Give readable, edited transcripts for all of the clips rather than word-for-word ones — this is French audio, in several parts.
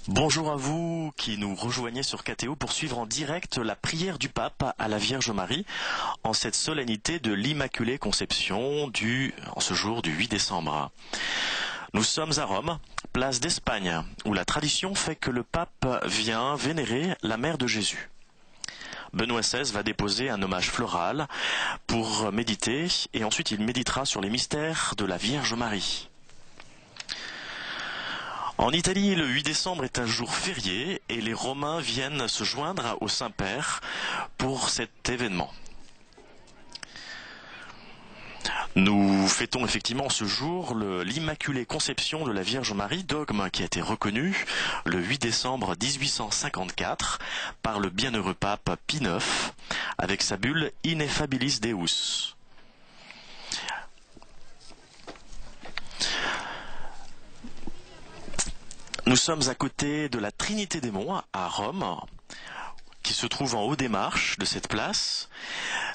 Bonjour à vous qui nous rejoignez sur KTO pour suivre en direct la prière du pape à la Vierge Marie en cette solennité de l'Immaculée Conception en ce jour du 8 décembre. Nous sommes à Rome, place d'Espagne, où la tradition fait que le pape vient vénérer la mère de Jésus. Benoît XVI va déposer un hommage floral pour méditer et ensuite il méditera sur les mystères de la Vierge Marie. En Italie, le 8 décembre est un jour férié et les Romains viennent se joindre au Saint-Père pour cet événement. Nous fêtons effectivement ce jour l'Immaculée Conception de la Vierge Marie, dogme qui a été reconnu le 8 décembre 1854 par le bienheureux pape Pie IX avec sa bulle Ineffabilis Deus. Nous sommes à côté de la Trinité des Monts à Rome, qui se trouve en haut des marches de cette place.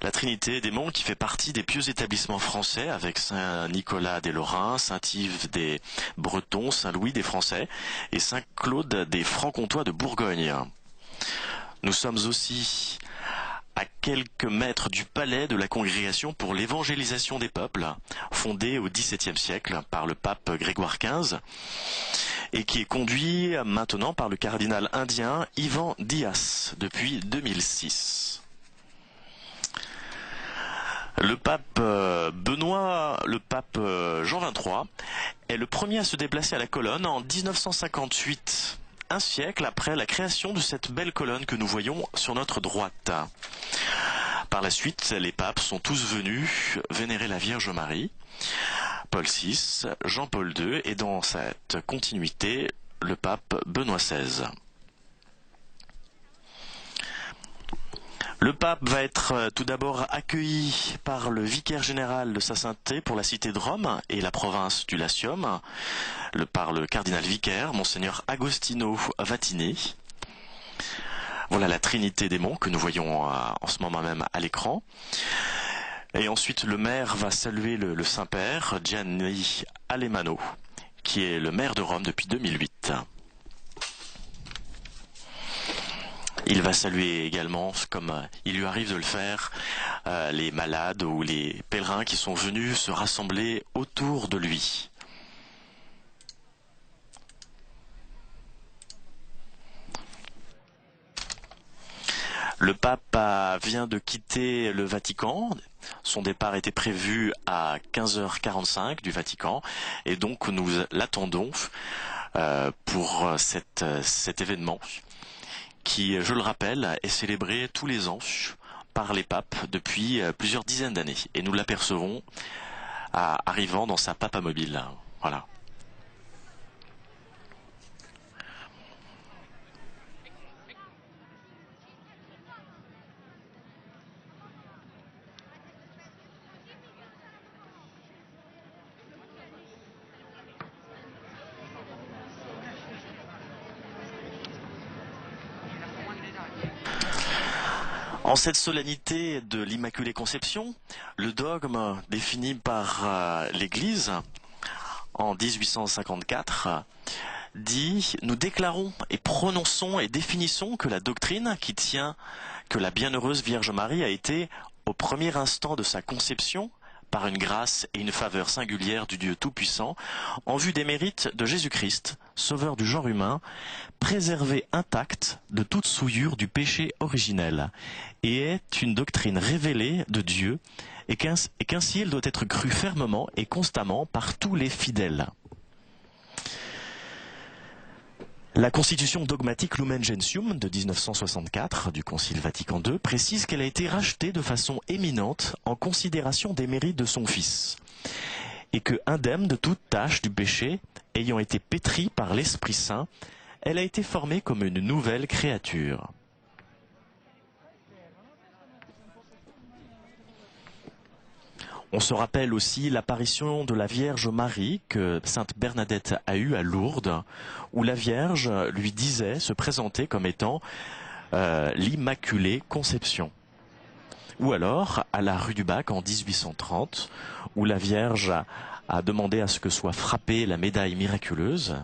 La Trinité des Monts qui fait partie des pieux établissements français avec Saint-Nicolas des Lorrains, Saint-Yves des Bretons, Saint-Louis des Français et Saint-Claude des Franc-Comtois de Bourgogne. Nous sommes aussi à quelques mètres du palais de la Congrégation pour l'évangélisation des peuples, fondé au XVIIe siècle par le pape Grégoire XV, et qui est conduit maintenant par le cardinal indien Ivan Dias depuis 2006. Le pape Jean XXIII est le premier à se déplacer à la colonne en 1958, un siècle après la création de cette belle colonne que nous voyons sur notre droite. Par la suite, les papes sont tous venus vénérer la Vierge Marie. Paul VI, Jean-Paul II et dans cette continuité, le pape Benoît XVI. Le pape va être tout d'abord accueilli par le vicaire général de sa sainteté pour la cité de Rome et la province du Latium, par le cardinal vicaire, monseigneur Agostino Vatini. Voilà la Trinité des Monts que nous voyons en ce moment même à l'écran. Et ensuite, le maire va saluer le Saint-Père, Gianni Alemano, qui est le maire de Rome depuis 2008. Il va saluer également, comme il lui arrive de le faire, les malades ou les pèlerins qui sont venus se rassembler autour de lui. Le pape vient de quitter le Vatican. Son départ était prévu à 15h45 du Vatican et donc nous l'attendons pour cet événement qui, je le rappelle, est célébré tous les ans par les papes depuis plusieurs dizaines d'années. Et nous l'apercevons arrivant dans sa papamobile. Voilà. En cette solennité de l'Immaculée Conception, le dogme défini par l'Église en 1854 dit « Nous déclarons et prononçons et définissons que la doctrine qui tient que la bienheureuse Vierge Marie a été, au premier instant de sa conception, par une grâce et une faveur singulière du Dieu Tout-Puissant, en vue des mérites de Jésus-Christ, Sauveur du genre humain, préservée intacte de toute souillure du péché originel, et est une doctrine révélée de Dieu, et qu'ainsi elle doit être crue fermement et constamment par tous les fidèles. » La constitution dogmatique Lumen Gentium de 1964 du Concile Vatican II précise qu'elle a été rachetée de façon éminente en considération des mérites de son Fils, et que, indemne de toute tâche du péché, ayant été pétrie par l'Esprit Saint, elle a été formée comme une nouvelle créature. On se rappelle aussi l'apparition de la Vierge Marie que sainte Bernadette a eue à Lourdes, où la Vierge lui disait, se présentait comme étant l'Immaculée Conception. Ou alors à la rue du Bac en 1830, où la Vierge a demandé à ce que soit frappée la médaille miraculeuse,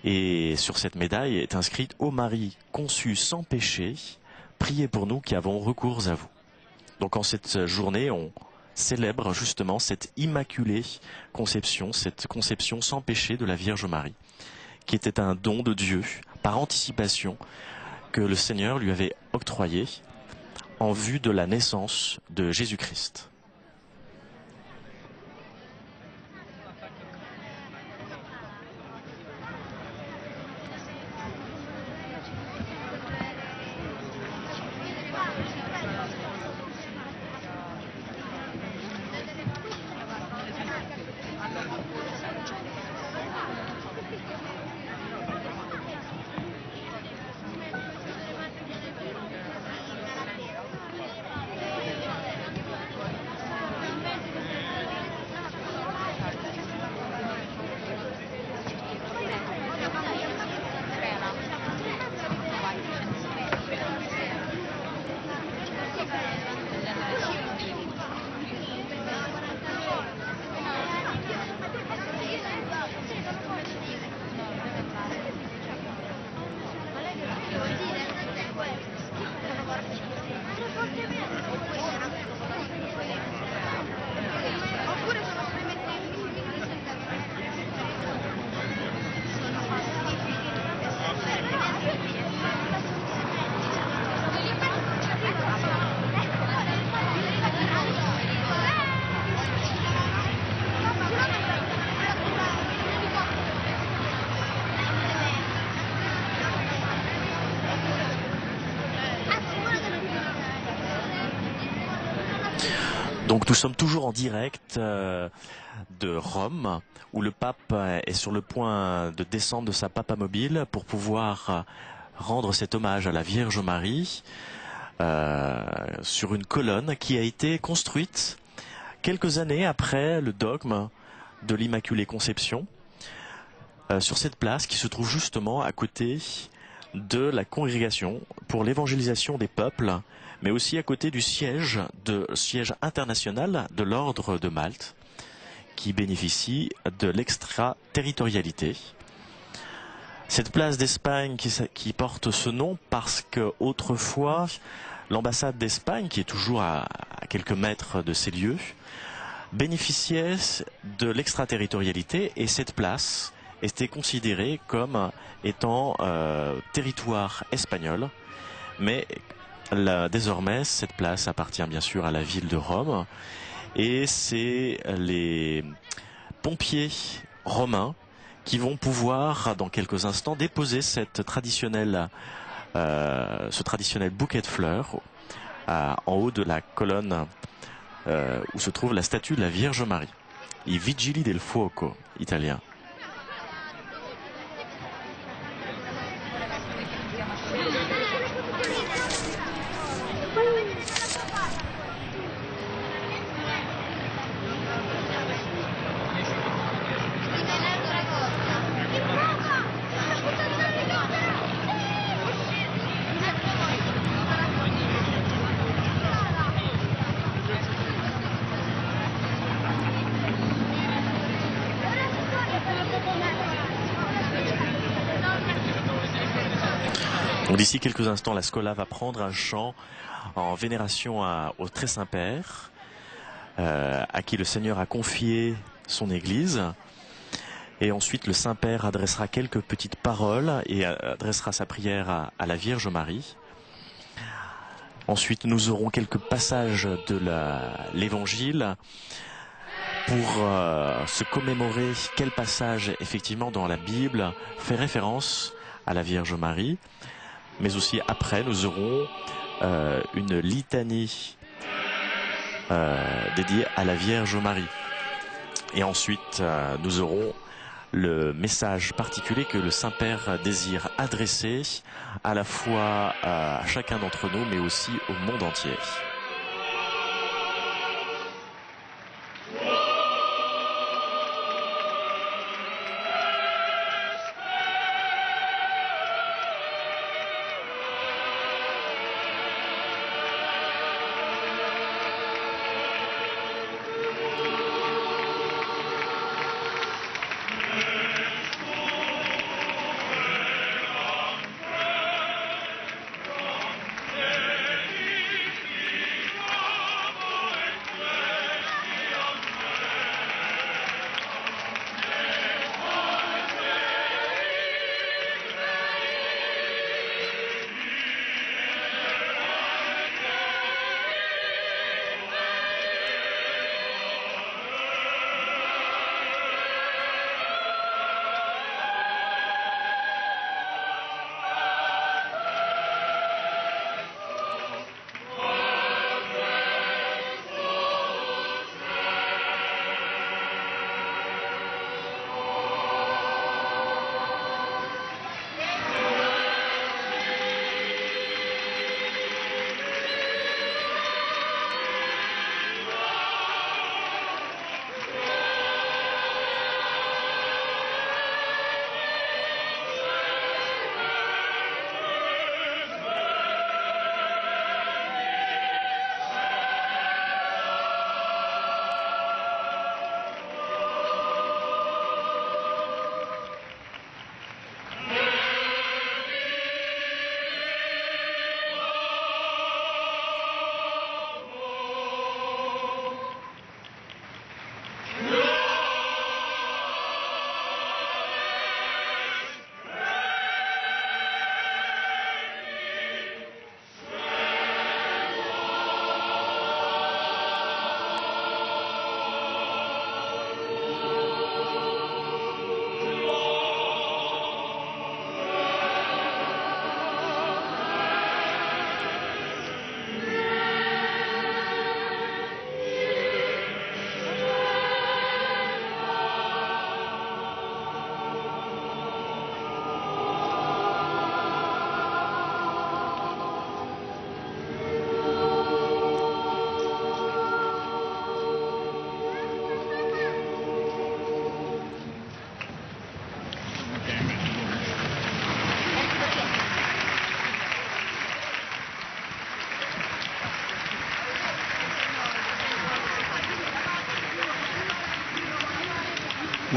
Et sur cette médaille est inscrite: Ô Marie conçue sans péché, priez pour nous qui avons recours à vous. Donc en cette journée, on célèbre justement cette immaculée conception, cette conception sans péché de la Vierge Marie, qui était un don de Dieu par anticipation que le Seigneur lui avait octroyé en vue de la naissance de Jésus-Christ. Donc nous sommes toujours en direct de Rome, où le pape est sur le point de descendre de sa papamobile pour pouvoir rendre cet hommage à la Vierge Marie sur une colonne qui a été construite quelques années après le dogme de l'Immaculée Conception, sur cette place qui se trouve justement à côté de la congrégation pour l'évangélisation des peuples, mais aussi à côté du siège international de l'ordre de Malte, qui bénéficie de l'extraterritorialité. Cette place d'Espagne qui porte ce nom parce que autrefois l'ambassade d'Espagne, qui est toujours à quelques mètres de ces lieux, bénéficiait de l'extraterritorialité, et cette place était considérée comme étant territoire espagnol, mais désormais cette place appartient bien sûr à la ville de Rome, et c'est les pompiers romains qui vont pouvoir dans quelques instants déposer ce traditionnel bouquet de fleurs en haut de la colonne où se trouve la statue de la Vierge Marie. I Vigili del Fuoco, italien. Donc d'ici quelques instants, la Schola va prendre un chant en vénération au Très Saint-Père, à qui le Seigneur a confié son Église. Et ensuite, le Saint-Père adressera quelques petites paroles et adressera sa prière à la Vierge Marie. Ensuite, nous aurons quelques passages de l'Évangile pour se commémorer quel passage, effectivement, dans la Bible fait référence à la Vierge Marie. Mais aussi après, nous aurons une litanie dédiée à la Vierge Marie. Et ensuite, nous aurons le message particulier que le Saint-Père désire adresser à la fois à chacun d'entre nous, mais aussi au monde entier.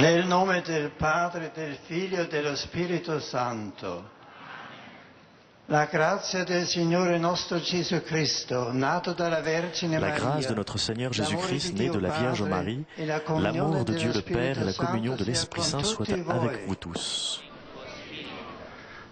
Nel nome del Padre, del Figlio e dello Spirito Santo. La grazia del Signore nostro Gesù Cristo, nato dalla Vergine La Maria, grâce de notre Seigneur Jésus-Christ, né de la Vierge Padre, Marie, e la comunione l'amour de dello Dieu le Père et la Spirito communion de Santo sia l'Esprit con Saint soient tutti avec voi. vous tous.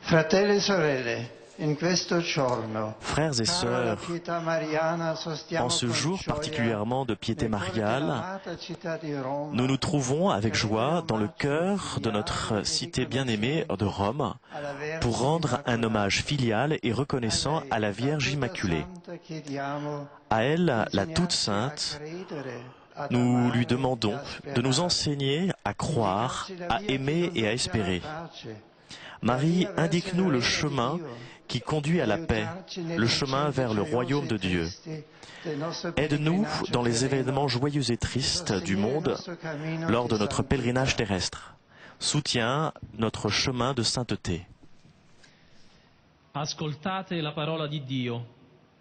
Fratelli e sorelle, in questo giorno, Frères et caro alla sœurs, pietà mariana, sostiamo en ce con jour gioia particulièrement de piété nel cuore mariale, dell'amata città di Roma, nous nous trouvons avec per joie rendere dans le omaggio cœur de filiale notre e cité bien-aimée de Rome alla Vergine pour rendre un Immacolata. hommage filial et reconnaissant A lei, à la la Vierge tutta Immaculée. santa, chiediamo À elle, la toute d'insegnarci sainte, a credere, ad nous amare lui e demandons a de nous sperare. enseigner à croire, Indicarci la à via che aimer et à conduce alla espérer. pace, Marie, la via verso indique-nous il le regno di chemin Dio, qui conduit à la paix, aiutarci le negli chemin incendi vers le gioiosi royaume e de Dieu. tristi del nostro Aide-nous pellegrinaggio dans les terreno, événements joyeux et tristes du sostenere il monde nostro cammino lors di de notre santità. pèlerinage terrestre. Soutiens notre chemin de sainteté. Ascoltate la parola di Dio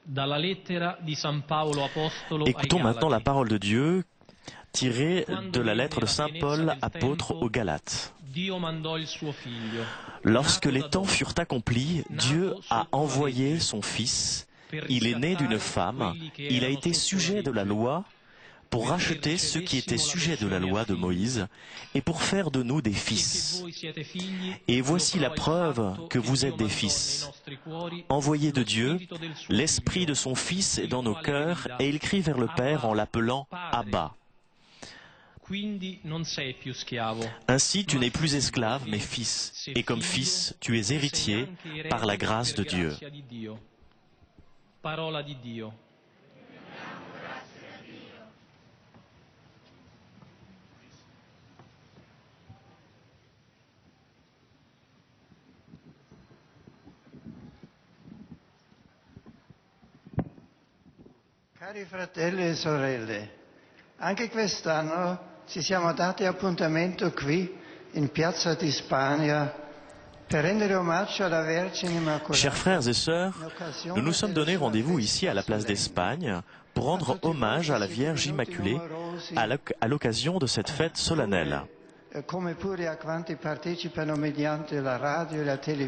dalla lettera di San Paolo Apostolo ai Écoutons maintenant la Galati. parole de Dieu tirée de la lettre de Saint Paul apôtre aux Galates. Dio mandò il suo figlio. Lorsque nato les da temps donna, furent accomplis, Dieu a envoyé son Fils. Il est né d'une femme, il a été sujet de la loi pour racheter ceux qui étaient sujets de la loi de Moïse et pour faire de nous des fils. Et voici la preuve que vous êtes des fils. Envoyés de Dieu, l'Esprit de son Fils est dans nos cœurs et il crie vers le Père en l'appelant Abba. Ainsi tu n'es plus esclave mais fils, et comme fils tu es héritier par la grâce de Dieu. Parola di Dio. Cari fratelli e sorelle, anche quest'anno ci siamo dati appuntamento qui in Piazza di Spagna per rendere omaggio alla Vergine Immacolata. Chers frères et sœurs, nous nous sommes donné rendez-vous ici à la place d'Espagne pour rendre hommage à la Vierge Immaculée à l'occasion de cette fête solennelle.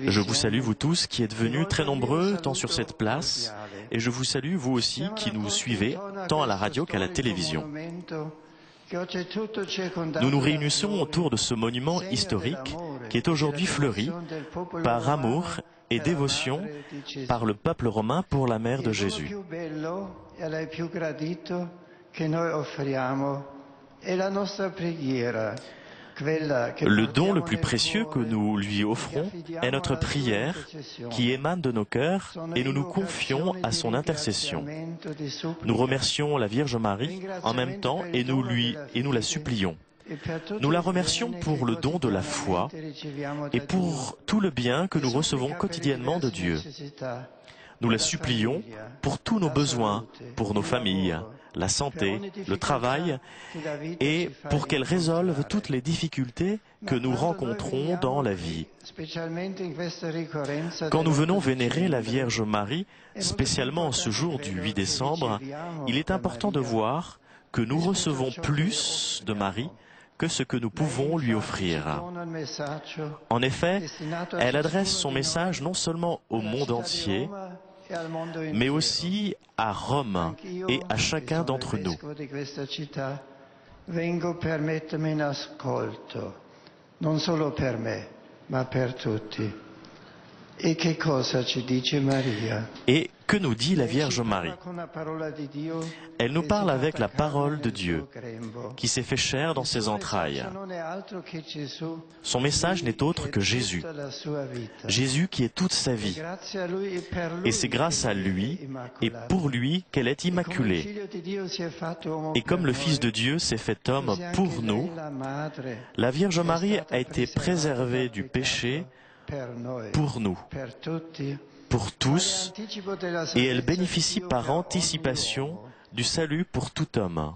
Je vous salue vous tous qui êtes venus très nombreux tant sur cette place et je vous salue vous aussi qui nous suivez tant à la radio qu'à la télévision. Nous nous réunissons autour de ce monument historique qui est aujourd'hui fleuri par amour et dévotion par le peuple romain pour la mère de Jésus. Le don le plus précieux que nous lui offrons est notre prière qui émane de nos cœurs et nous nous confions à son intercession. Nous remercions la Vierge Marie en même temps et nous la supplions. Nous la remercions pour le don de la foi et pour tout le bien que nous recevons quotidiennement de Dieu. Nous la supplions pour tous nos besoins, pour nos familles, la santé, le travail, et pour qu'elle résolve toutes les difficultés que nous rencontrons dans la vie. Quand nous venons vénérer la Vierge Marie, spécialement en ce jour du 8 décembre, il est important de voir que nous recevons plus de Marie que ce que nous pouvons lui offrir. En effet, elle adresse son message non seulement au monde entier, mais aussi à Rome et à chacun d'entre nous. Vengo per mettermi in ascolto, non solo per me, ma per tutti. E che cosa ci dice Maria? Et que nous dit la Vierge Marie? Elle nous parle avec la parole de Dieu, qui s'est fait chair dans ses entrailles. Son message n'est autre que Jésus. Jésus qui est toute sa vie. Et c'est grâce à lui et pour lui qu'elle est immaculée. Et comme le Fils de Dieu s'est fait homme pour nous, la Vierge Marie a été préservée du péché pour nous, pour tous, et elle bénéficie par anticipation du salut pour tout homme.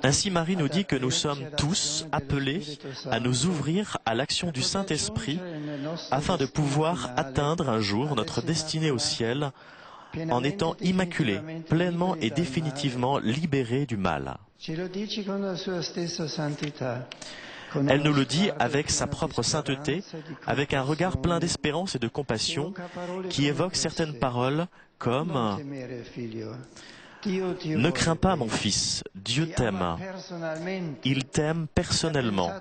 Ainsi Marie nous dit que nous sommes tous appelés à nous ouvrir à l'action du Saint-Esprit afin de pouvoir atteindre un jour notre destinée au ciel en étant immaculés, pleinement et définitivement libérés du mal. Elle nous le dit avec sa propre sainteté, avec un regard plein d'espérance et de compassion, qui évoque certaines paroles comme « Ne crains pas, mon fils, Dieu t'aime. Il t'aime personnellement.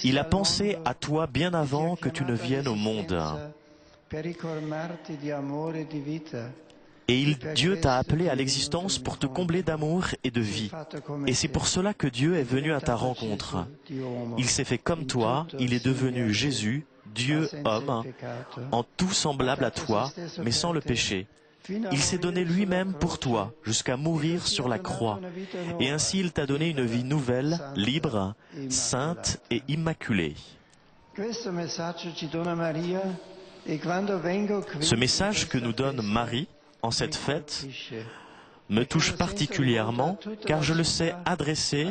Il a pensé à toi bien avant que tu ne viennes au monde. Et Dieu t'a appelé à l'existence pour te combler d'amour et de vie. Et c'est pour cela que Dieu est venu à ta rencontre. Il s'est fait comme toi, il est devenu Jésus, Dieu homme, en tout semblable à toi, mais sans le péché. Il s'est donné lui-même pour toi, jusqu'à mourir sur la croix. Et ainsi il t'a donné une vie nouvelle, libre, sainte et immaculée. Ce message que nous donne Marie en cette fête me touche particulièrement car je le sais adressé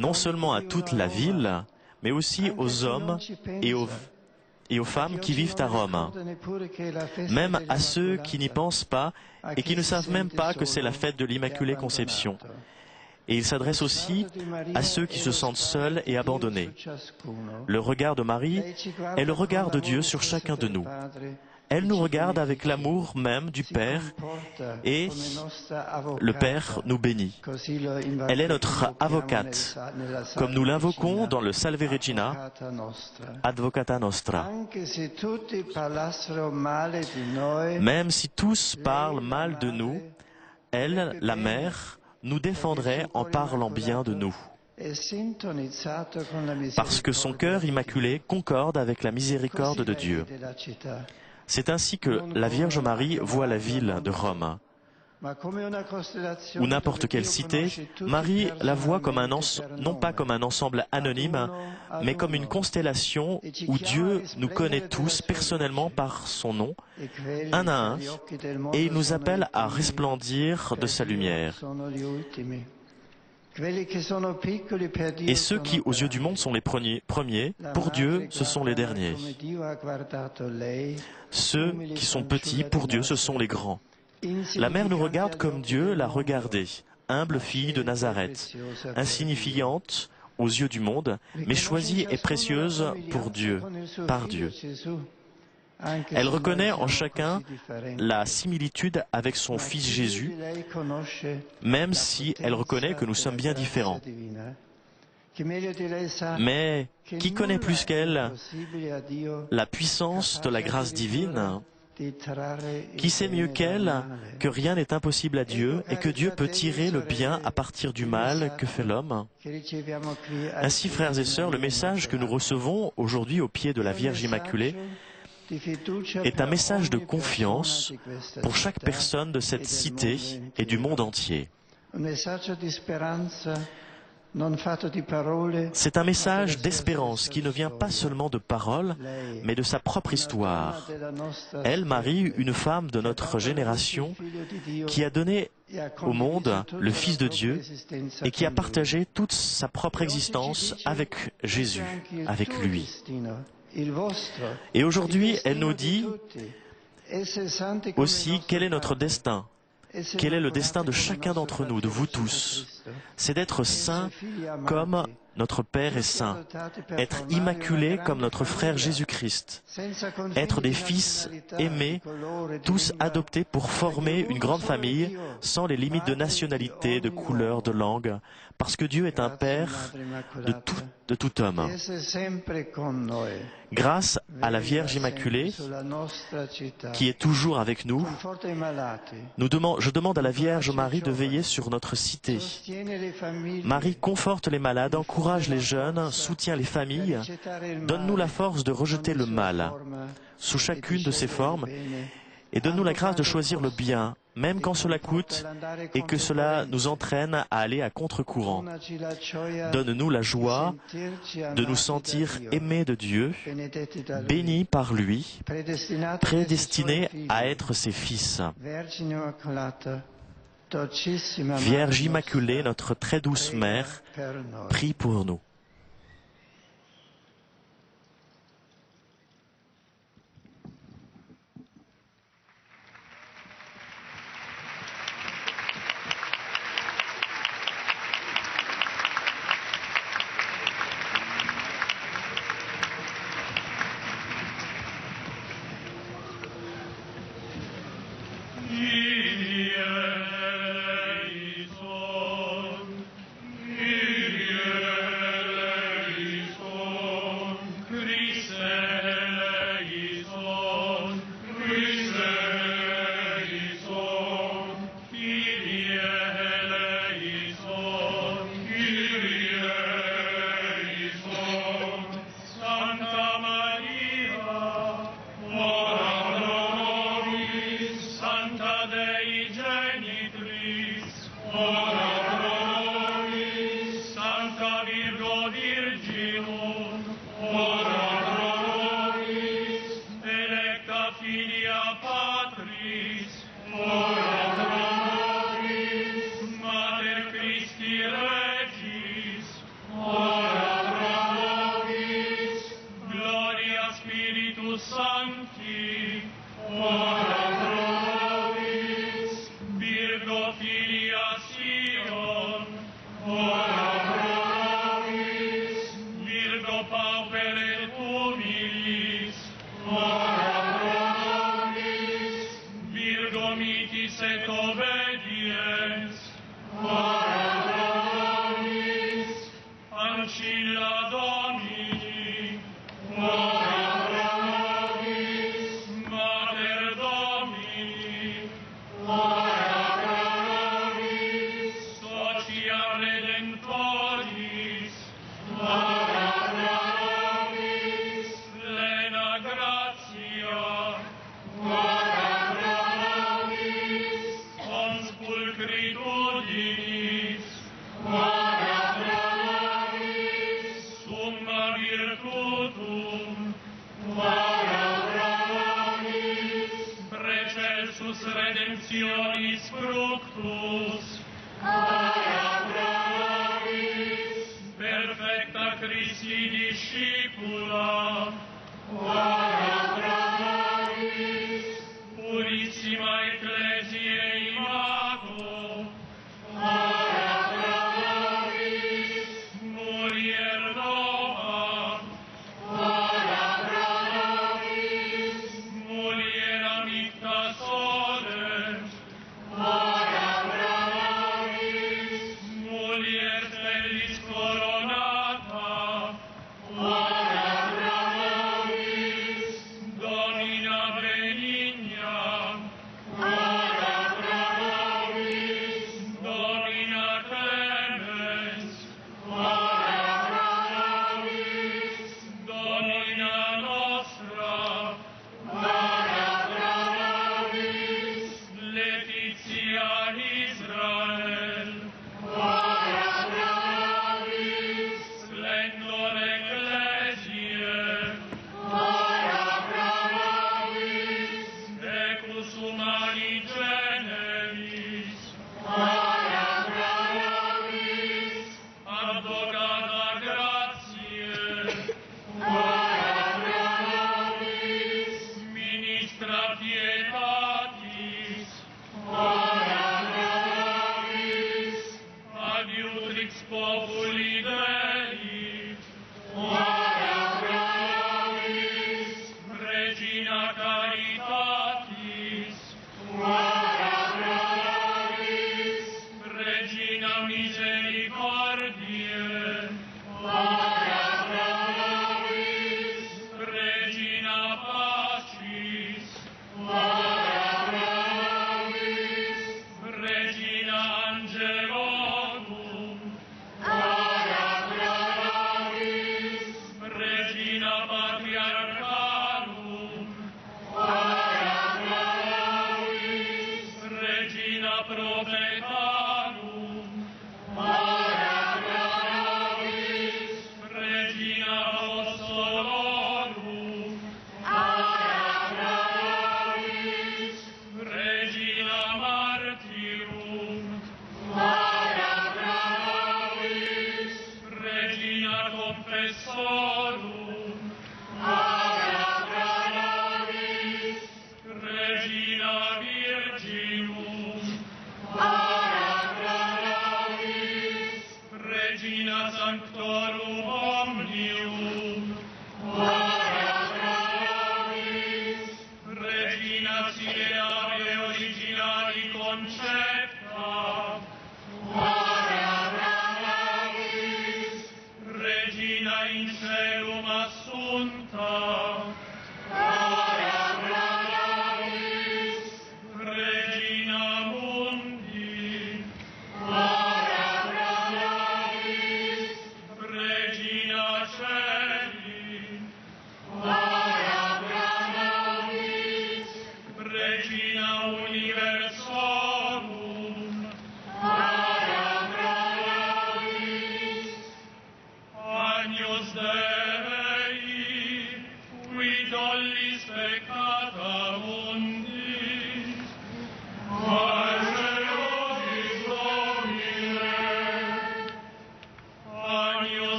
non seulement à toute la ville, mais aussi aux hommes et aux femmes qui vivent à Rome, même à ceux qui n'y pensent pas et qui ne savent même pas que c'est la fête de l'Immaculée Conception. Et il s'adresse aussi à ceux qui se sentent seuls et abandonnés. Le regard de Marie est le regard de Dieu sur chacun de nous. Elle nous regarde avec l'amour même du Père et le Père nous bénit. Elle est notre avocate, comme nous l'invoquons dans le Salve Regina, Advocata Nostra. Même si tous parlent mal de nous, elle, la Mère, nous défendrait en parlant bien de nous. Parce que son cœur immaculé concorde avec la miséricorde de Dieu. C'est ainsi que la Vierge Marie voit la ville de Rome. Ou n'importe quelle cité, Marie la voit comme non pas comme un ensemble anonyme, mais comme une constellation où Dieu nous connaît tous personnellement par son nom, un à un, et il nous appelle à resplendir de sa lumière. Et ceux qui, aux yeux du monde, sont les premiers, pour Dieu, ce sont les derniers. Ceux qui sont petits, pour Dieu, ce sont les grands. La mère nous regarde comme Dieu l'a regardée, humble fille de Nazareth, insignifiante aux yeux du monde, mais choisie et précieuse pour Dieu, par Dieu. Elle reconnaît en chacun la similitude avec son Fils Jésus, même si elle reconnaît que nous sommes bien différents. Mais qui connaît plus qu'elle la puissance de la grâce divine? Qui sait mieux qu'elle que rien n'est impossible à Dieu et que Dieu peut tirer le bien à partir du mal que fait l'homme? Ainsi, frères et sœurs, le message que nous recevons aujourd'hui au pied de la Vierge Immaculée est un message de confiance pour chaque personne de cette cité et du monde entier. C'est un message d'espérance qui ne vient pas seulement de paroles, mais de sa propre histoire. Elle, Marie, une femme de notre génération, qui a donné au monde le Fils de Dieu et qui a partagé toute sa propre existence avec Jésus, avec lui. Et aujourd'hui, elle nous dit aussi quel est notre destin, quel est le destin de chacun d'entre nous, de vous tous. C'est d'être saints comme notre Père est saint, être immaculés comme notre frère Jésus-Christ, être des fils aimés, tous adoptés pour former une grande famille sans les limites de nationalité, de couleur, de langue, parce que Dieu est un Père de tout homme. Grâce à la Vierge Immaculée, qui est toujours avec nous, je demande à la Vierge Marie de veiller sur notre cité. Marie conforte les malades, encourage les jeunes, soutient les familles, donne-nous la force de rejeter le mal sous chacune de ses formes et donne-nous la grâce de choisir le bien, même quand cela coûte et que cela nous entraîne à aller à contre-courant. Donne-nous la joie de nous sentir aimés de Dieu, bénis par lui, prédestinés à être ses fils. Vierge Immaculée, notre très douce Mère, prie pour nous.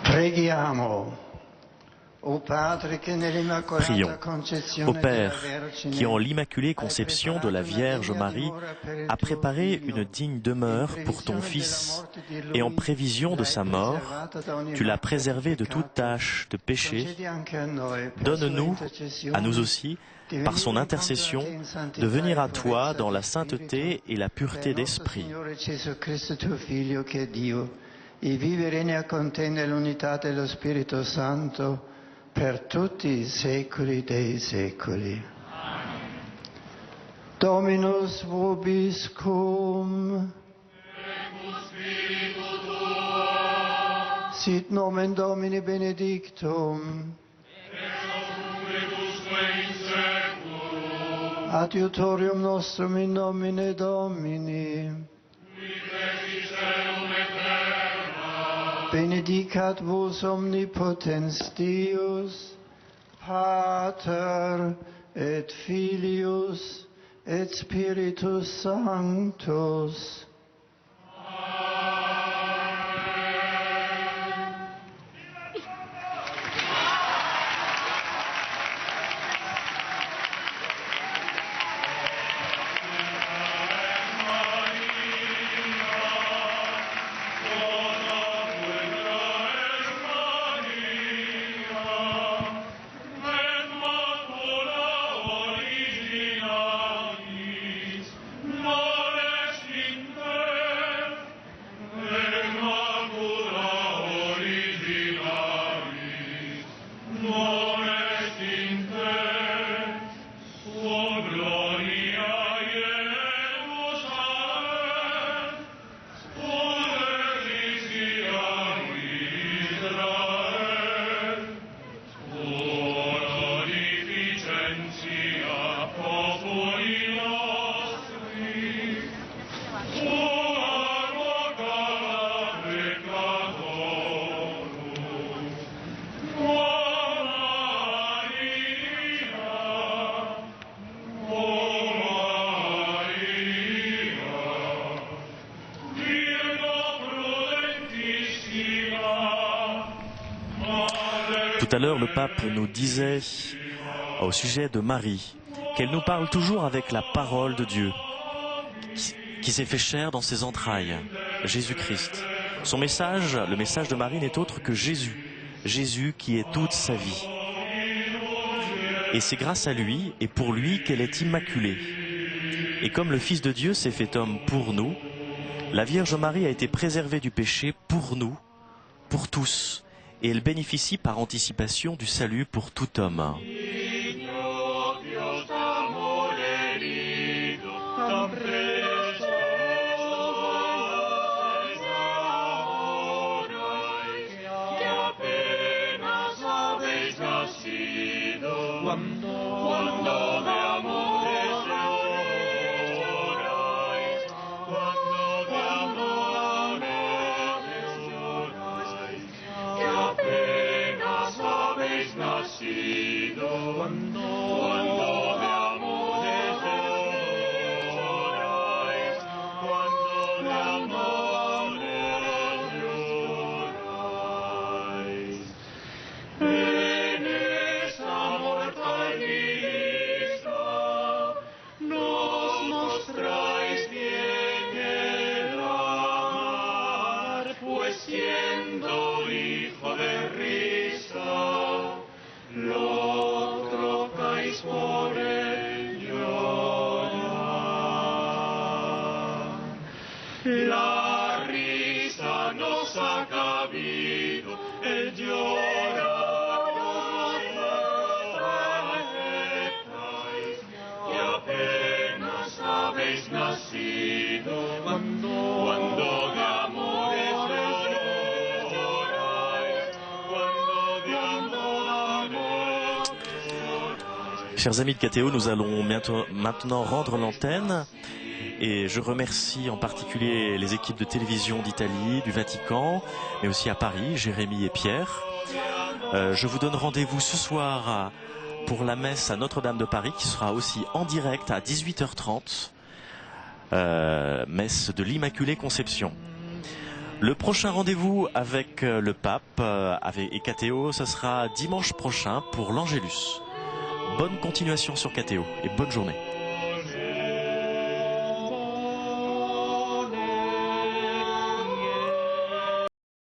Preghiamo. Prions. Ô Père, qui en l'Immaculée Conception de la Vierge Marie a préparé une digne demeure pour ton Fils, et en prévision de sa mort, tu l'as préservé de toute tâche de péché, donne-nous, à nous aussi, par son intercession, de venir à toi dans la sainteté et la pureté d'esprit. E vive regna con te nell'unità dello Spirito Santo per tutti i secoli dei secoli. Dominus vobiscum. Sit nomen Domini benedictum. Adiutorium nostrum in nomine Domini. Benedicat vos omnipotens Deus, Pater et Filius et Spiritus Sanctus. Tout à l'heure, le pape nous disait au sujet de Marie qu'elle nous parle toujours avec la parole de Dieu qui s'est fait chair dans ses entrailles, Jésus-Christ. Son message, le message de Marie n'est autre que Jésus, Jésus qui est toute sa vie. Et c'est grâce à lui et pour lui qu'elle est immaculée. Et comme le Fils de Dieu s'est fait homme pour nous, la Vierge Marie a été préservée du péché pour nous, pour tous. Et elle bénéficie par anticipation du salut pour tout homme. La risa nos ha cabido, el llorar nos aceptáis, y apenas habéis nacido, cuando de amores lloráis, cuando de amores lloráis. Chers amis de KTO, nous allons maintenant rendre l'antenne. Et je remercie en particulier les équipes de télévision d'Italie, du Vatican, mais aussi à Paris, Jérémy et Pierre. Je vous donne rendez-vous ce soir pour la messe à Notre-Dame de Paris, qui sera aussi en direct à 18h30, messe de l'Immaculée Conception. Le prochain rendez-vous avec le pape et KTO, ce sera dimanche prochain pour l'Angélus. Bonne continuation sur KTO et bonne journée.